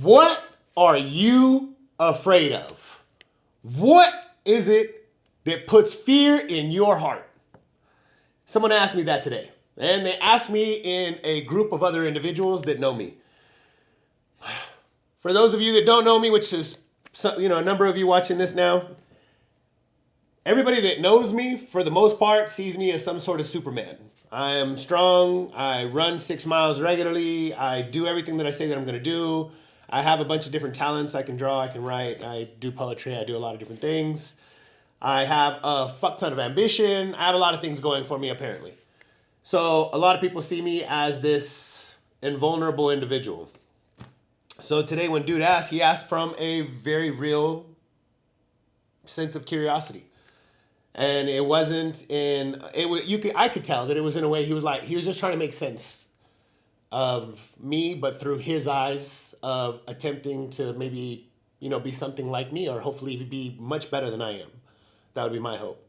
What are you afraid of? What is it that puts fear in your heart? Someone asked me that today. And they asked me in a group of other individuals that know me. For those of you that don't know me, which is a number of you watching this now, everybody that knows me, for the most part, sees me as some sort of Superman. I am strong. I run 6 miles regularly. I do everything that I say that I'm going to do. I have a bunch of different talents. I can draw, I can write, I do poetry, I do a lot of different things. I have a fuck ton of ambition. I have a lot of things going for me, apparently. So a lot of people see me as this invulnerable individual. So today when dude asked, he asked from a very real sense of curiosity. And it wasn't in it was you could I could tell that it was in a way he was just trying to make sense of me, but through his eyes of attempting to maybe, be something like me, or hopefully be much better than I am. That would be my hope.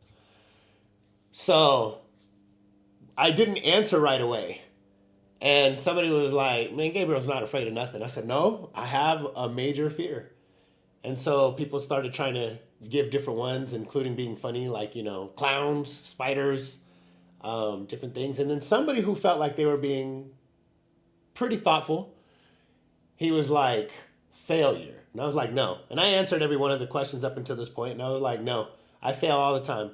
So I didn't answer right away. And somebody was like, man, Gabriel's not afraid of nothing. I said, no, I have a major fear. And so people started trying to give different ones, including being funny, like, clowns, spiders, different things. And then somebody who felt like they were being pretty thoughtful, he was like, failure. And I was like, no. And I answered every one of the questions up until this point, and I was like, no, I fail all the time.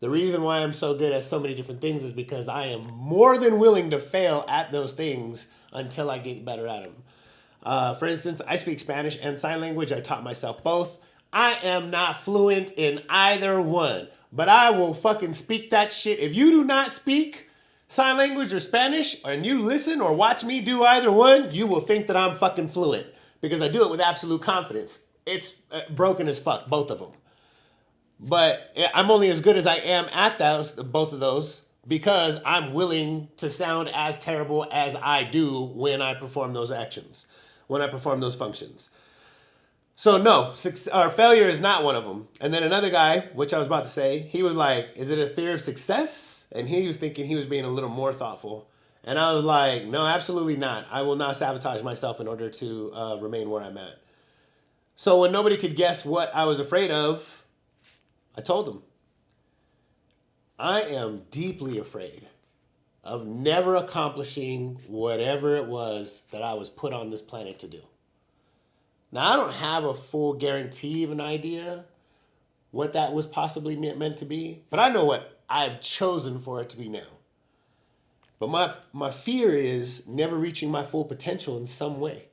The reason why I'm so good at so many different things is because I am more than willing to fail at those things until I get better at them. For instance, I speak Spanish and sign language. I taught myself both. I am not fluent in either one, but I will fucking speak that shit. If you do not speak sign language or Spanish, and you listen or watch me do either one, you will think that I'm fucking fluent because I do it with absolute confidence. It's broken as fuck, both of them. But I'm only as good as I am at both of those, because I'm willing to sound as terrible as I do when I perform those actions, when I perform those functions. So no, failure is not one of them. And then another guy, which I was about to say, he was like, is it a fear of success? And he was thinking he was being a little more thoughtful. And I was like, no, absolutely not. I will not sabotage myself in order to remain where I'm at. So when nobody could guess what I was afraid of, I told them, I am deeply afraid of never accomplishing whatever it was that I was put on this planet to do. Now, I don't have a full guarantee of an idea what that was possibly meant to be, but I know what I've chosen for it to be now. But my fear is never reaching my full potential in some way.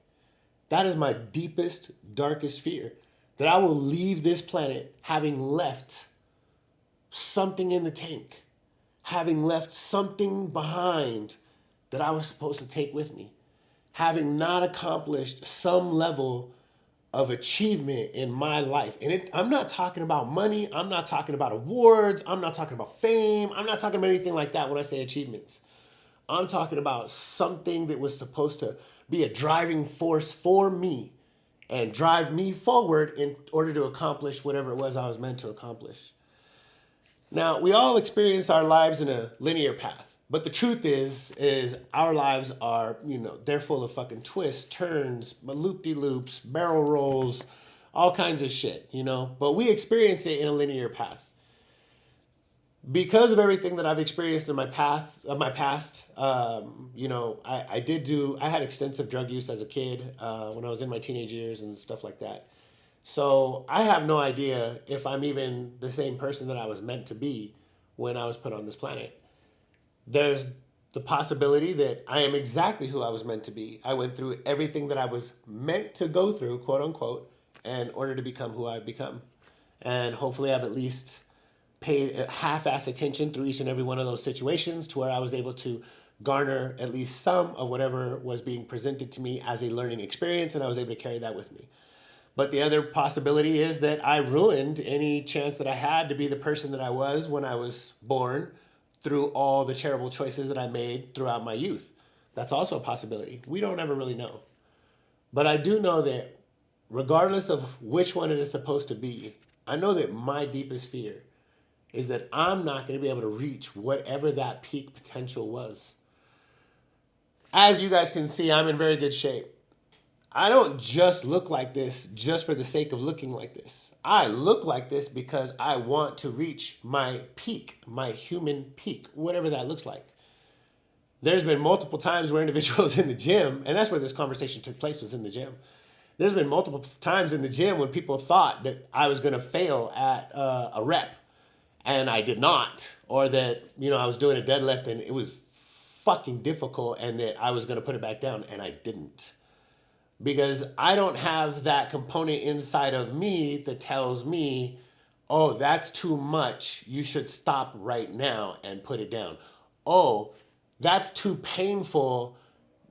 That is my deepest, darkest fear. That I will leave this planet having left something in the tank, having left something behind that I was supposed to take with me, having not accomplished some level of achievement in my life. And I'm not talking about money, I'm not talking about awards, I'm not talking about fame, I'm not talking about anything like that when I say achievements. I'm talking about something that was supposed to be a driving force for me and drive me forward in order to accomplish whatever it was I was meant to accomplish. Now, we all experience our lives in a linear path, but the truth is our lives are, they're full of fucking twists, turns, loop-de-loops, barrel rolls, all kinds of shit, but we experience it in a linear path. Because of everything that I've experienced in my past, I had extensive drug use as a kid when I was in my teenage years and stuff like that. So I have no idea if I'm even the same person that I was meant to be when I was put on this planet. There's the possibility that I am exactly who I was meant to be. I went through everything that I was meant to go through, quote unquote, in order to become who I've become. And hopefully I've at least paid half-ass attention through each and every one of those situations to where I was able to garner at least some of whatever was being presented to me as a learning experience, and I was able to carry that with me. But the other possibility is that I ruined any chance that I had to be the person that I was when I was born through all the terrible choices that I made throughout my youth. That's also a possibility. We don't ever really know. But I do know that regardless of which one it is supposed to be, I know that my deepest fear is that I'm not going to be able to reach whatever that peak potential was. As you guys can see, I'm in very good shape. I don't just look like this just for the sake of looking like this. I look like this because I want to reach my peak, my human peak, whatever that looks like. There's been multiple times where individuals in the gym, and that's where this conversation took place, was in the gym. There's been multiple times in the gym when people thought that I was going to fail at a rep, and I did not, or that I was doing a deadlift and it was fucking difficult, and that I was going to put it back down, and I didn't, because I don't have that component inside of me that tells me, oh, that's too much. You should stop right now and put it down. Oh, that's too painful.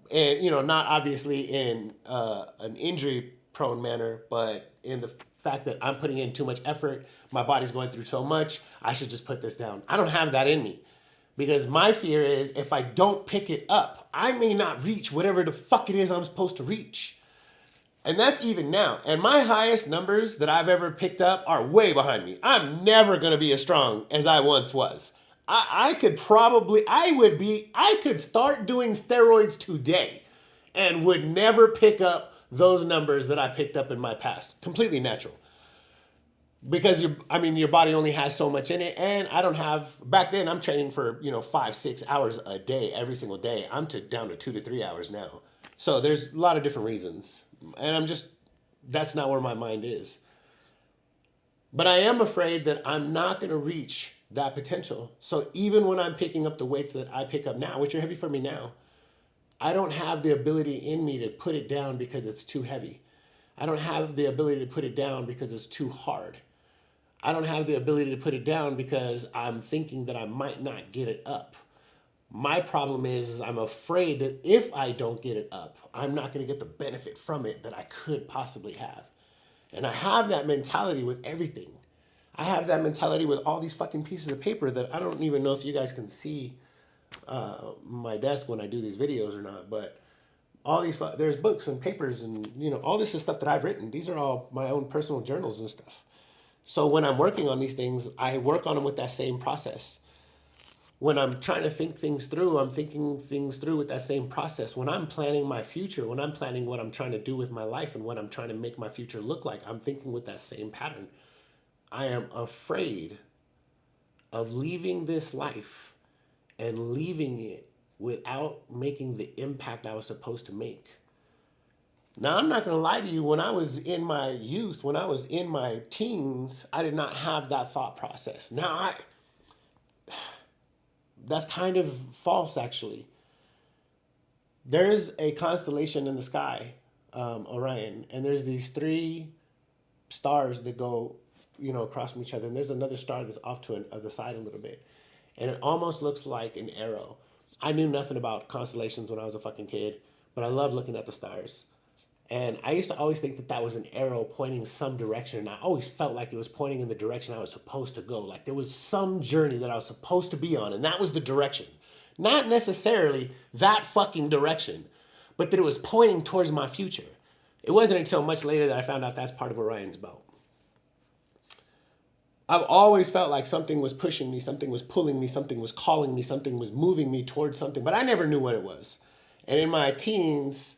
And, not obviously in an injury prone manner, but in the fact that I'm putting in too much effort, my body's going through so much, I should just put this down. I don't have that in me. Because my fear is if I don't pick it up, I may not reach whatever the fuck it is I'm supposed to reach. And that's even now. And my highest numbers that I've ever picked up are way behind me. I'm never going to be as strong as I once was. I could start doing steroids today and would never pick up those numbers that I picked up in my past. Completely natural. Because your body only has so much in it. And I don't have, back then I'm training for, 5-6 hours a day, every single day. I'm down to 2 to 3 hours now. So there's a lot of different reasons. And that's not where my mind is. But I am afraid that I'm not going to reach that potential. So even when I'm picking up the weights that I pick up now, which are heavy for me now, I don't have the ability in me to put it down because it's too heavy. I don't have the ability to put it down because it's too hard. I don't have the ability to put it down because I'm thinking that I might not get it up. My problem is I'm afraid that if I don't get it up, I'm not going to get the benefit from it that I could possibly have. And I have that mentality with everything. I have that mentality with all these fucking pieces of paper that I don't even know if you guys can see my desk when I do these videos or not. But there's books and papers and all this is stuff that I've written. These are all my own personal journals and stuff. So when I'm working on these things, I work on them with that same process. When I'm trying to think things through, I'm thinking things through with that same process. When I'm planning my future, when I'm planning what I'm trying to do with my life and what I'm trying to make my future look like, I'm thinking with that same pattern. I am afraid of leaving this life and leaving it without making the impact I was supposed to make. Now, I'm not going to lie to you. When I was in my youth, when I was in my teens, I did not have that thought process. That's kind of false, actually. There's a constellation in the sky, Orion, and there's these three stars that go, across from each other. And there's another star that's off to the side a little bit. And it almost looks like an arrow. I knew nothing about constellations when I was a fucking kid, but I love looking at the stars. And I used to always think that that was an arrow pointing some direction. And I always felt like it was pointing in the direction I was supposed to go. Like there was some journey that I was supposed to be on, and that was the direction. Not necessarily that fucking direction, but that it was pointing towards my future. It wasn't until much later that I found out that's part of Orion's belt. I've always felt like something was pushing me, something was pulling me, something was calling me, something was moving me towards something, but I never knew what it was. And in my teens,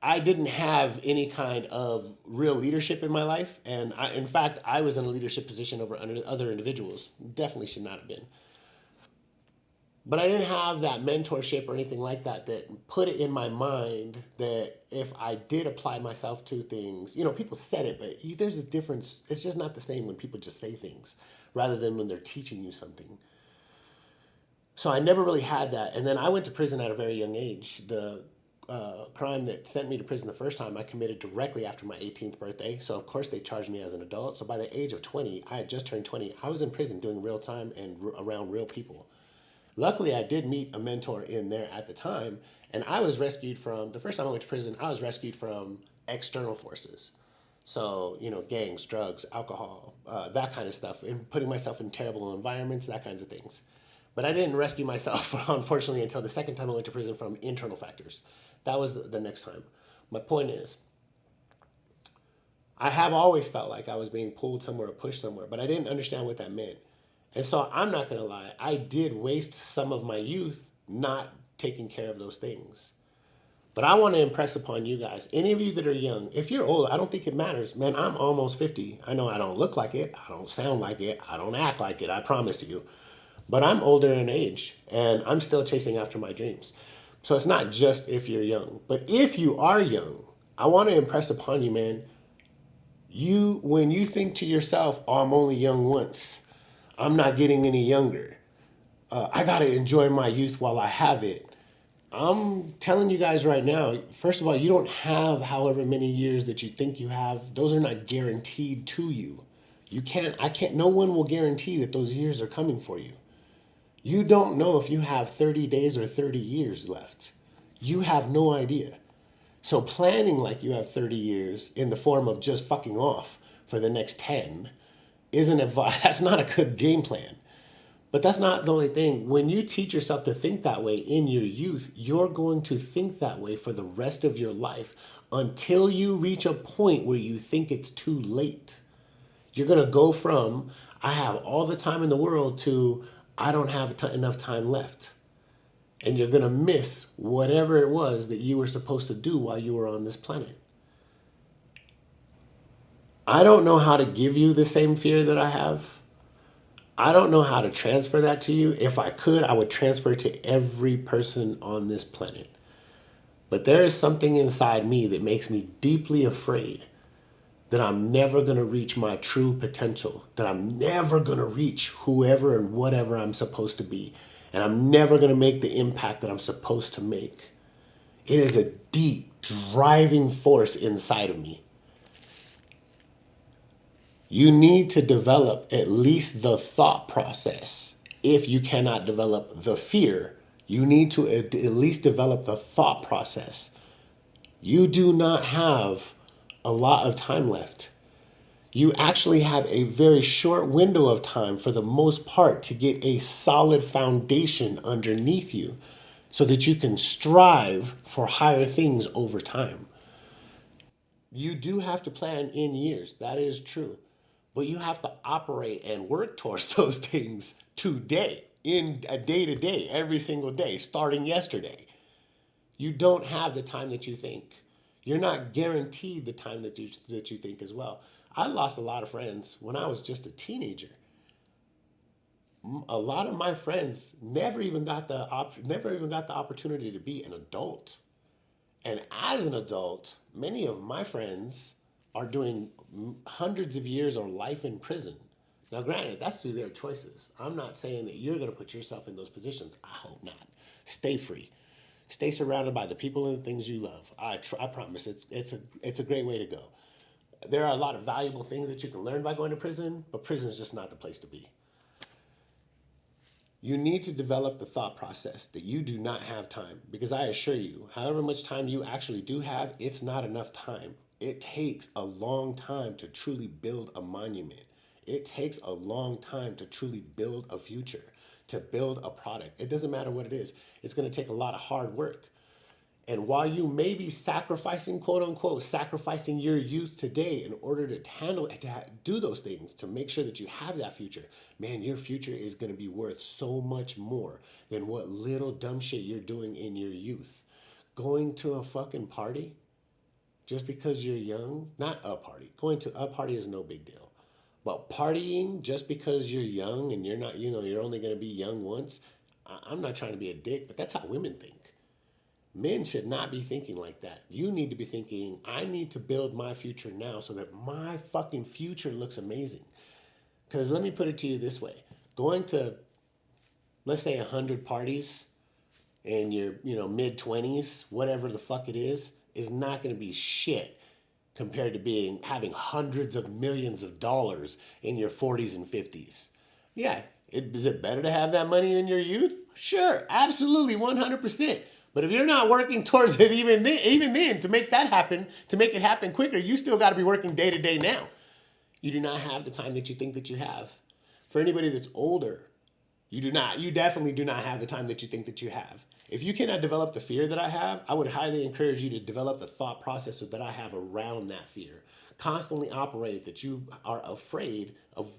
I didn't have any kind of real leadership in my life. And in fact, I was in a leadership position over other individuals. Definitely should not have been. But I didn't have that mentorship or anything like that that put it in my mind that if I did apply myself to things, people said it, but there's a difference. It's just not the same when people just say things rather than when they're teaching you something. So I never really had that. And then I went to prison at a very young age. The crime that sent me to prison the first time I committed directly after my 18th birthday. So of course they charged me as an adult. So by the age of 20, I had just turned 20. I was in prison doing real time and around real people. Luckily, I did meet a mentor in there at the time, and I was rescued from, the first time I went to prison, I was rescued from external forces. So, gangs, drugs, alcohol, that kind of stuff, and putting myself in terrible environments, that kinds of things. But I didn't rescue myself, unfortunately, until the second time I went to prison from internal factors. That was the next time. My point is, I have always felt like I was being pulled somewhere or pushed somewhere, but I didn't understand what that meant. And so I'm not going to lie, I did waste some of my youth not taking care of those things. But I want to impress upon you guys, any of you that are young, if you're old, I don't think it matters. Man, I'm almost 50. I know I don't look like it. I don't sound like it. I don't act like it. I promise you. But I'm older in age and I'm still chasing after my dreams. So it's not just if you're young. But if you are young, I want to impress upon you, man, when you think to yourself, oh, I'm only young once, I'm not getting any younger. I got to enjoy my youth while I have it. I'm telling you guys right now, first of all, you don't have however many years that you think you have. Those are not guaranteed to you. No one will guarantee that those years are coming for you. You don't know if you have 30 days or 30 years left. You have no idea. So planning like you have 30 years in the form of just fucking off for the next 10 isn't that's not a good game plan. But that's not the only thing. When you teach yourself to think that way in your youth, you're going to think that way for the rest of your life until you reach a point where you think it's too late. You're going to go from, I have all the time in the world, to, I don't have enough time left. And you're going to miss whatever it was that you were supposed to do while you were on this planet. I don't know how to give you the same fear that I have. I don't know how to transfer that to you. If I could, I would transfer it to every person on this planet. But there is something inside me that makes me deeply afraid that I'm never going to reach my true potential, that I'm never going to reach whoever and whatever I'm supposed to be, and I'm never going to make the impact that I'm supposed to make. It is a deep, driving force inside of me. You need to develop at least the thought process. If you cannot develop the fear, you need to at least develop the thought process. You do not have a lot of time left. You actually have a very short window of time for the most part to get a solid foundation underneath you so that you can strive for higher things over time. You do have to plan in years. That is true. But you have to operate and work towards those things today, in a day to day, every single day, starting yesterday. You don't have the time that you think. You're not guaranteed the time that you think as well. I lost a lot of friends when I was just a teenager. A lot of my friends never even got the opportunity to be an adult. And as an adult, many of my friends are doing hundreds of years or life in prison. Now, granted, that's through their choices. I'm not saying that you're going to put yourself in those positions. I hope not. Stay free. Stay surrounded by the people and the things you love. I promise it's a great way to go. There are a lot of valuable things that you can learn by going to prison, but prison is just not the place to be. You need to develop the thought process that you do not have time, because I assure you, however much time you actually do have, it's not enough time. It takes a long time to truly build a monument. It takes a long time to truly build a future, to build a product. It doesn't matter what it is. It's going to take a lot of hard work. And while you may be sacrificing, quote unquote, sacrificing your youth today in order to do those things, to make sure that you have that future, man, your future is going to be worth so much more than what little dumb shit you're doing in your youth. Going to a fucking party just because you're young, not a party. Going to a party is no big deal. But partying just because you're young and you're not, you're only going to be young once, I'm not trying to be a dick, but that's how women think. Men should not be thinking like that. You need to be thinking, I need to build my future now so that my fucking future looks amazing. Because let me put it to you this way. Going to, let's say, 100 parties in your, mid 20s, whatever the fuck it is not going to be shit compared to having hundreds of millions of dollars in your 40s and 50s. Yeah, is it better to have that money in your youth? Sure, absolutely, 100%. But if you're not working towards it even then to make that happen, to make it happen quicker, you still got to be working day to day now. You do not have the time that you think that you have. For anybody that's older, you definitely do not have the time that you think that you have. If you cannot develop the fear that I have, I would highly encourage you to develop the thought process that I have around that fear. Constantly operate that you are afraid of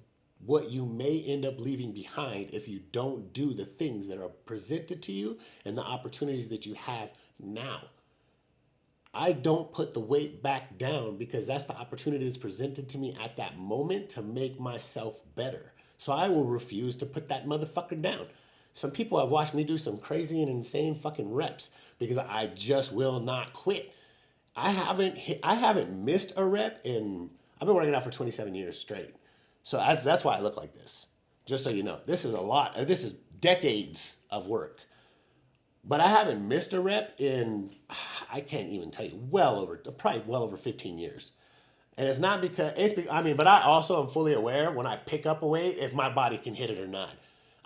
what you may end up leaving behind if you don't do the things that are presented to you and the opportunities that you have now. I don't put the weight back down because that's the opportunity that's presented to me at that moment to make myself better. So I will refuse to put that motherfucker down. Some people have watched me do some crazy and insane fucking reps because I just will not quit. I haven't missed a rep in I've been working out for 27 years straight. So that's why I look like this. Just so you know, this is a lot. This is decades of work. But I haven't missed a rep in, I can't even tell you, probably well over 15 years. And it's not because, but I also am fully aware when I pick up a weight if my body can hit it or not.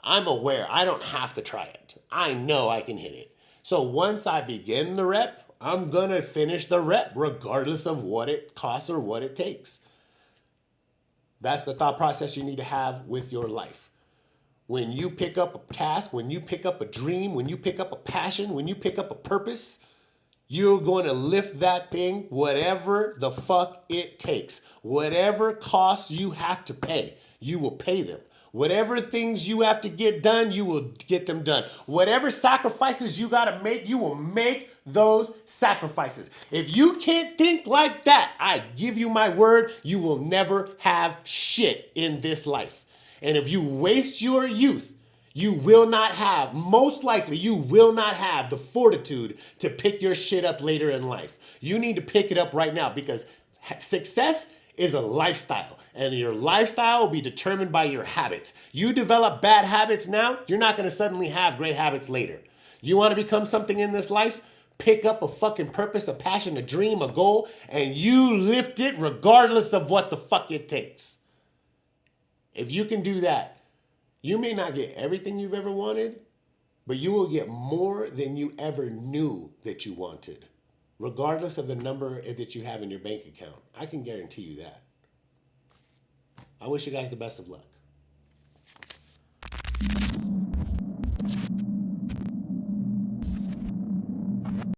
I'm aware. I don't have to try it. I know I can hit it. So once I begin the rep, I'm going to finish the rep regardless of what it costs or what it takes. That's the thought process you need to have with your life. When you pick up a task, when you pick up a dream, when you pick up a passion, when you pick up a purpose, you're going to lift that thing whatever the fuck it takes. Whatever costs you have to pay, you will pay them. Whatever things you have to get done, you will get them done. Whatever sacrifices you got to make, you will make those sacrifices. If you can't think like that, I give you my word, you will never have shit in this life. And if you waste your youth, you will not have, most likely, you will not have the fortitude to pick your shit up later in life. You need to pick it up right now because success is a lifestyle. And your lifestyle will be determined by your habits. You develop bad habits now, you're not going to suddenly have great habits later. You want to become something in this life? Pick up a fucking purpose, a passion, a dream, a goal, and you lift it regardless of what the fuck it takes. If you can do that, you may not get everything you've ever wanted, but you will get more than you ever knew that you wanted, regardless of the number that you have in your bank account. I can guarantee you that. I wish you guys the best of luck.